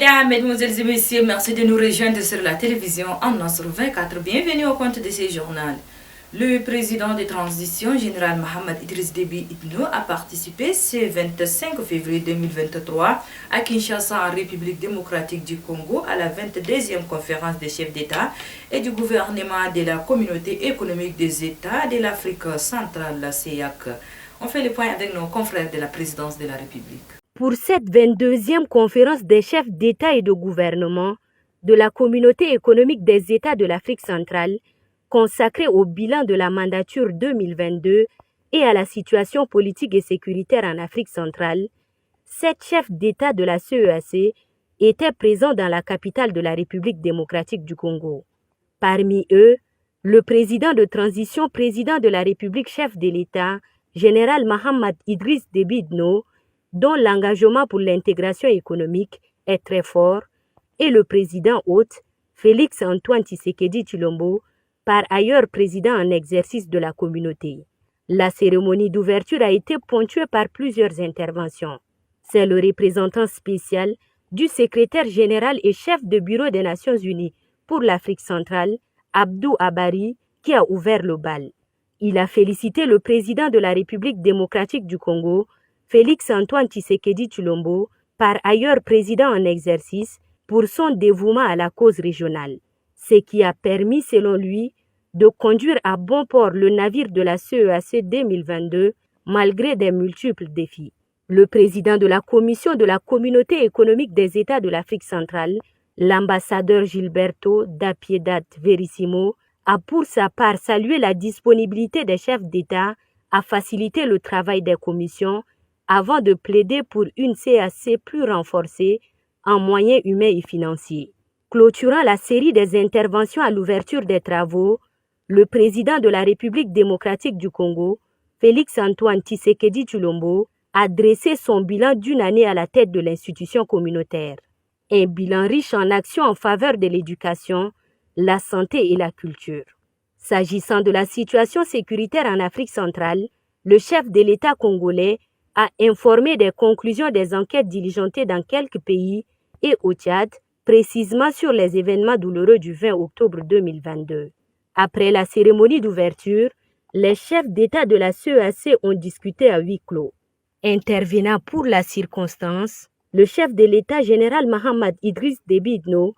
Mesdames, Mesdemoiselles et Messieurs, merci de nous rejoindre sur la télévision en Nasr 24. Bienvenue au compte de ces journaux. Le président de transition, général Mohamed Idriss Déby Itno, a participé ce 25 février 2023 à Kinshasa, en République démocratique du Congo, à la 22e conférence des chefs d'État et du gouvernement de la Communauté économique des États de l'Afrique centrale, la CEEAC. On fait le point avec nos confrères de la présidence de la République. Pour cette 22e conférence des chefs d'État et de gouvernement de la Communauté économique des États de l'Afrique centrale, consacrée au bilan de la mandature 2022 et à la situation politique et sécuritaire en Afrique centrale, 7 chefs d'État de la CEEAC étaient présents dans la capitale de la République démocratique du Congo. Parmi eux, le président de transition, président de la République, chef de l'État, général Mohamed Idriss Déby Itno, dont l'engagement pour l'intégration économique est très fort, et le président hôte, Félix Antoine Tshisekedi Tshilombo, par ailleurs président en exercice de la communauté. La cérémonie d'ouverture a été ponctuée par plusieurs interventions. C'est le représentant spécial du secrétaire général et chef de bureau des Nations Unies pour l'Afrique centrale, Abdou Abari, qui a ouvert le bal. Il a félicité le président de la République démocratique du Congo, Félix Antoine Tshisekedi Tshilombo, par ailleurs président en exercice, pour son dévouement à la cause régionale, ce qui a permis, selon lui, de conduire à bon port le navire de la CEEAC 2022, malgré des multiples défis. Le président de la Commission de la Communauté économique des États de l'Afrique centrale, l'ambassadeur Gilberto da Piedad Verissimo, a pour sa part salué la disponibilité des chefs d'État à faciliter le travail des commissions avant de plaider pour une CEEAC plus renforcée en moyens humains et financiers. Clôturant la série des interventions à l'ouverture des travaux, le président de la République démocratique du Congo, Félix Antoine Tshisekedi Tshilombo, a dressé son bilan d'une année à la tête de l'institution communautaire. Un bilan riche en actions en faveur de l'éducation, la santé et la culture. S'agissant de la situation sécuritaire en Afrique centrale, le chef de l'État congolais a informé des conclusions des enquêtes diligentées dans quelques pays et au Tchad, précisément sur les événements douloureux du 20 octobre 2022. Après la cérémonie d'ouverture, les chefs d'État de la CEEAC ont discuté à huis clos. Intervenant pour la circonstance, le chef de l'État général Mohamed Idriss Déby Itno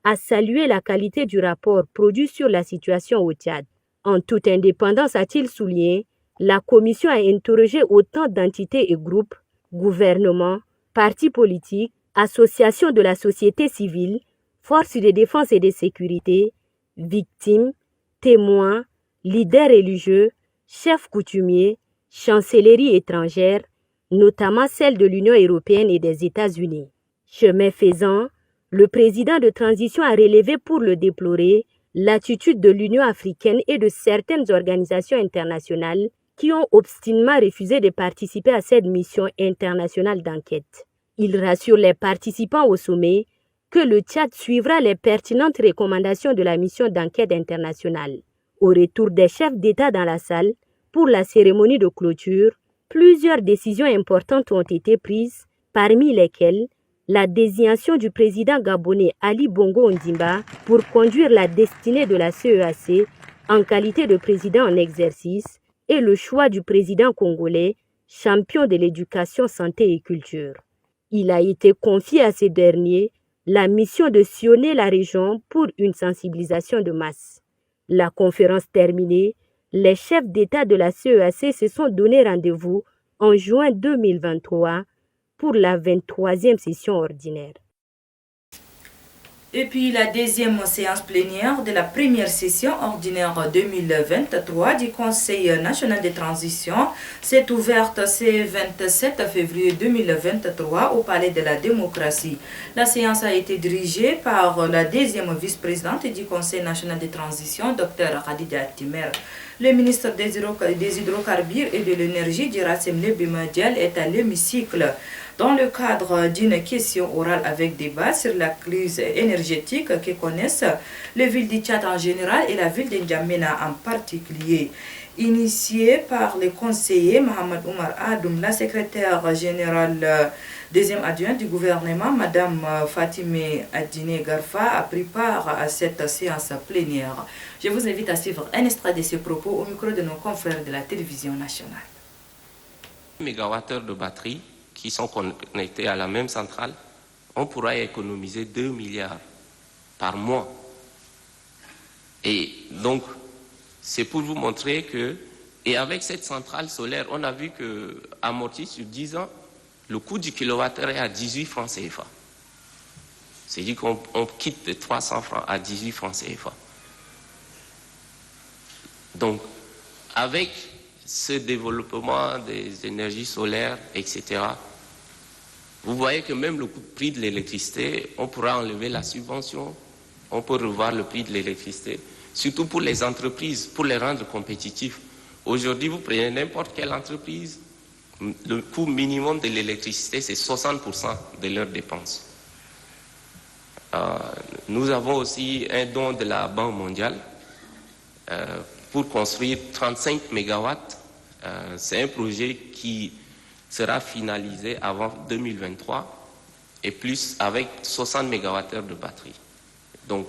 a salué la qualité du rapport produit sur la situation au Tchad. En toute indépendance, a-t-il souligné, la commission a interrogé autant d'entités et groupes, gouvernements, partis politiques, associations de la société civile, forces de défense et de sécurité, victimes, témoins, leaders religieux, chefs coutumiers, chancelleries étrangères, notamment celles de l'Union européenne et des États-Unis. Chemin faisant, le président de transition a relevé pour le déplorer l'attitude de l'Union africaine et de certaines organisations internationales qui ont obstinément refusé de participer à cette mission internationale d'enquête. Il rassure les participants au sommet que le Tchad suivra les pertinentes recommandations de la mission d'enquête internationale. Au retour des chefs d'État dans la salle, pour la cérémonie de clôture, plusieurs décisions importantes ont été prises, parmi lesquelles la désignation du président gabonais Ali Bongo Ondimba pour conduire la destinée de la CEEAC en qualité de président en exercice et le choix du président congolais, champion de l'éducation, santé et culture. Il a été confié à ces derniers la mission de sillonner la région pour une sensibilisation de masse. La conférence terminée, les chefs d'État de la CEEAC se sont donné rendez-vous en juin 2023 pour la 23e session ordinaire. Et puis la deuxième séance plénière de la première session ordinaire 2023 du Conseil national de transition s'est ouverte ce 27 février 2023 au Palais de la démocratie. La séance a été dirigée par la deuxième vice-présidente du Conseil national de transition, Dr Khadija Timer. Le ministre des Hydrocarbures et de l'Énergie, Dirassem Nebimadial, est à l'hémicycle. Dans le cadre d'une question orale avec débat sur la crise énergétique que connaissent les villes du Tchad en général et la ville de N'Djamena en particulier, initié par le conseiller Mohamed Oumar Adoum, la secrétaire générale deuxième adjointe du gouvernement, Madame Fatime Adine Garfa, a pris part à cette séance plénière. Je vous invite à suivre un extrait de ces propos au micro de nos confrères de la télévision nationale. Mégawattheures de batterie qui sont connectés à la même centrale, on pourra économiser 2 milliards par mois. Et donc, c'est pour vous montrer que, et avec cette centrale solaire, on a vu que, amorti sur 10 ans, le coût du kilowattheure est à 18 francs CFA. C'est-à-dire qu'on quitte de 300 francs à 18 francs CFA. Donc, avec ce développement des énergies solaires, etc., vous voyez que même le prix de l'électricité, on pourra enlever la subvention, on peut revoir le prix de l'électricité, surtout pour les entreprises, pour les rendre compétitifs. Aujourd'hui, vous prenez n'importe quelle entreprise, le coût minimum de l'électricité, c'est 60% de leurs dépenses. Nous avons aussi un don de la Banque mondiale pour construire 35 mégawatts. C'est un projet qui sera finalisé avant 2023 et plus avec 60 mégawattheures de batterie. Donc,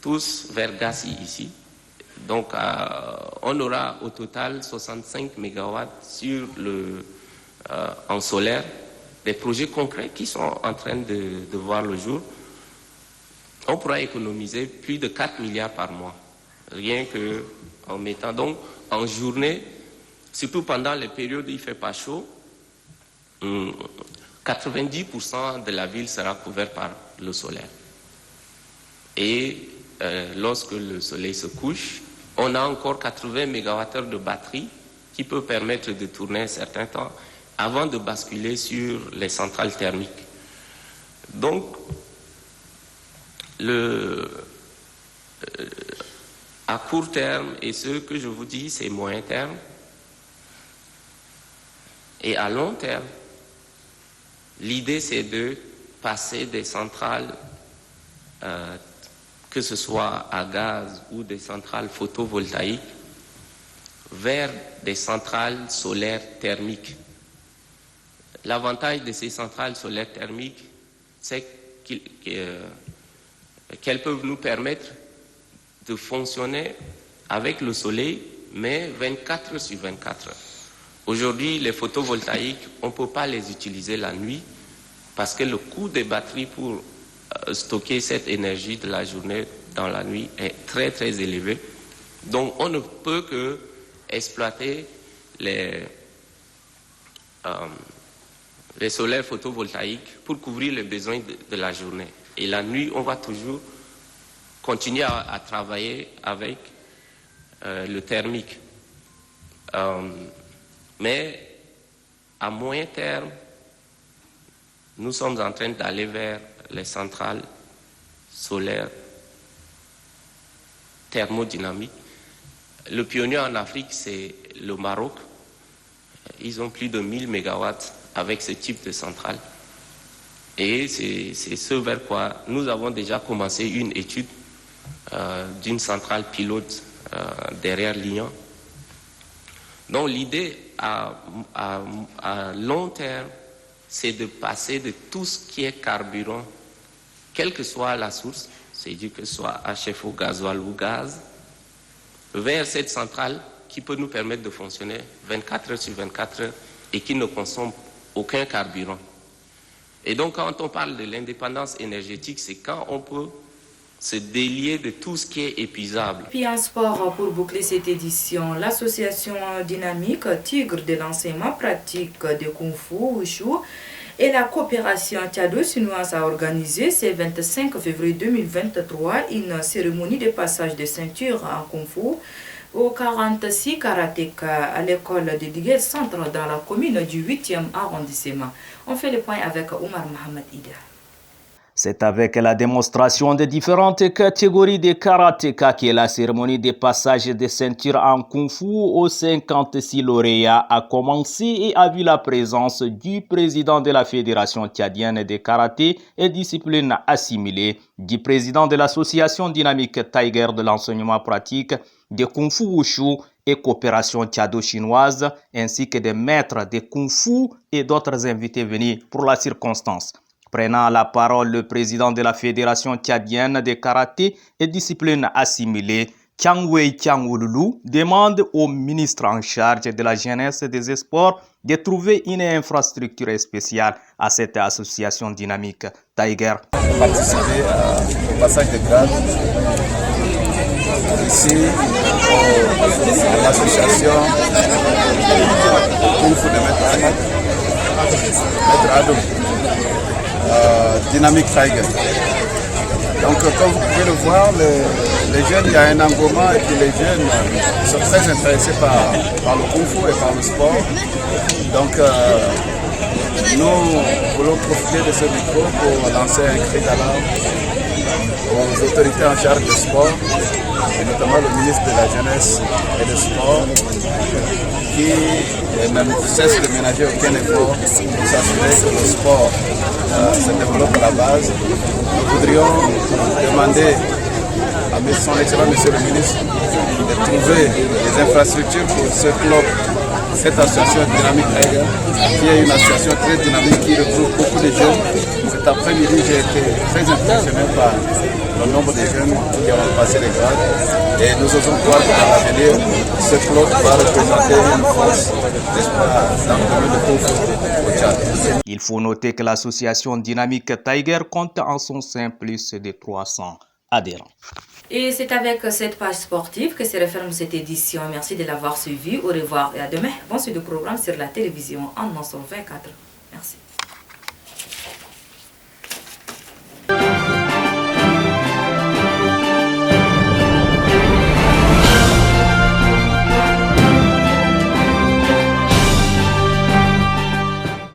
tous vers Gassi ici. Donc, on aura au total 65 mégawatts sur en solaire, des projets concrets qui sont en train de voir le jour. On pourra économiser plus de 4 milliards par mois, rien qu'en mettant donc en journée, surtout pendant les périodes où il ne fait pas chaud, 90% de la ville sera couverte par le solaire. Et lorsque le soleil se couche, on a encore 80 mégawattheures de batterie qui peut permettre de tourner un certain temps avant de basculer sur les centrales thermiques. Donc, à court terme, et ce que je vous dis, c'est moyen terme, et à long terme, l'idée c'est de passer des centrales, que ce soit à gaz ou des centrales photovoltaïques, vers des centrales solaires thermiques. L'avantage de ces centrales solaires thermiques, c'est qu'elles peuvent nous permettre de fonctionner avec le soleil, mais 24 heures sur 24 heures. Aujourd'hui, les photovoltaïques, on ne peut pas les utiliser la nuit parce que le coût des batteries pour stocker cette énergie de la journée dans la nuit est très très élevé. Donc on ne peut que exploiter les solaires photovoltaïques pour couvrir les besoins de la journée. Et la nuit, on va toujours continuer à travailler avec le thermique. Mais à moyen terme, nous sommes en train d'aller vers les centrales solaires thermodynamiques. Le pionnier en Afrique, c'est le Maroc. Ils ont plus de 1000 mégawatts avec ce type de centrale. Et c'est ce vers quoi nous avons déjà commencé une étude d'une centrale pilote derrière Lyon. Donc l'idée à long terme, c'est de passer de tout ce qui est carburant, quelle que soit la source, c'est-à-dire que ce soit HFO, gasoil ou gaz, vers cette centrale qui peut nous permettre de fonctionner 24 heures sur 24 heures et qui ne consomme aucun carburant. Et donc quand on parle de l'indépendance énergétique, c'est quand on peut se délier de tout ce qui est épuisable. Puis en sport, pour boucler cette édition, l'association dynamique Tigre de l'enseignement pratique de Kung Fu, Wushu et la coopération tchado-chinoise a organisé ce 25 février 2023 une cérémonie de passage de ceinture en Kung Fu au 46 karatéka à l'école de Diguel Centre dans la commune du 8e arrondissement. On fait le point avec Omar Mohamed Ida. C'est avec la démonstration des différentes catégories de karatéka que la cérémonie de passage des ceintures en kung-fu aux 56 lauréats a commencé et a vu la présence du président de la Fédération tchadienne de karaté et discipline assimilée, du président de l'association dynamique Tiger de l'enseignement pratique de kung-fu wushu et coopération tchado-chinoise, ainsi que des maîtres de kung-fu et d'autres invités venus pour la circonstance. Prenant la parole, le président de la Fédération tchadienne de karaté et discipline assimilée, Tiangwei Tiangwululu, demande au ministre en charge de la jeunesse et des sports de trouver une infrastructure spéciale à cette association dynamique Tiger. Participer au passage de grade ici à l'association Kung Fu de Maître Adou. Dynamique Tiger. Donc comme vous pouvez le voir, les jeunes, il y a un engouement et puis les jeunes sont très intéressés par le Kung Fu et par le sport. Donc nous voulons profiter de ce micro pour lancer un cri d'alarme aux autorités en charge du sport, et notamment le ministre de la Jeunesse et du Sport, qui ne cesse de ménager aucun effort pour s'assurer que le sport se développe à la base. Nous voudrions demander à son excellent monsieur le ministre de trouver des infrastructures pour ce club, cette association dynamique Tiger, qui est une association très dynamique qui regroupe beaucoup de jeunes. Cet après-midi, j'ai été très impressionné par le nombre de jeunes qui ont passé les grades, et nous osons croire qu'à l'avenir, ce club va représenter une force d'espoir dans le domaine de Kung Fu au Tchad. Il faut noter que l'association dynamique Tiger compte en son sein plus de 300 adhérents. Et c'est avec cette page sportive que se referme cette édition. Merci de l'avoir suivi. Au revoir et à demain. Bon suite de programme sur la télévision en 24. Merci.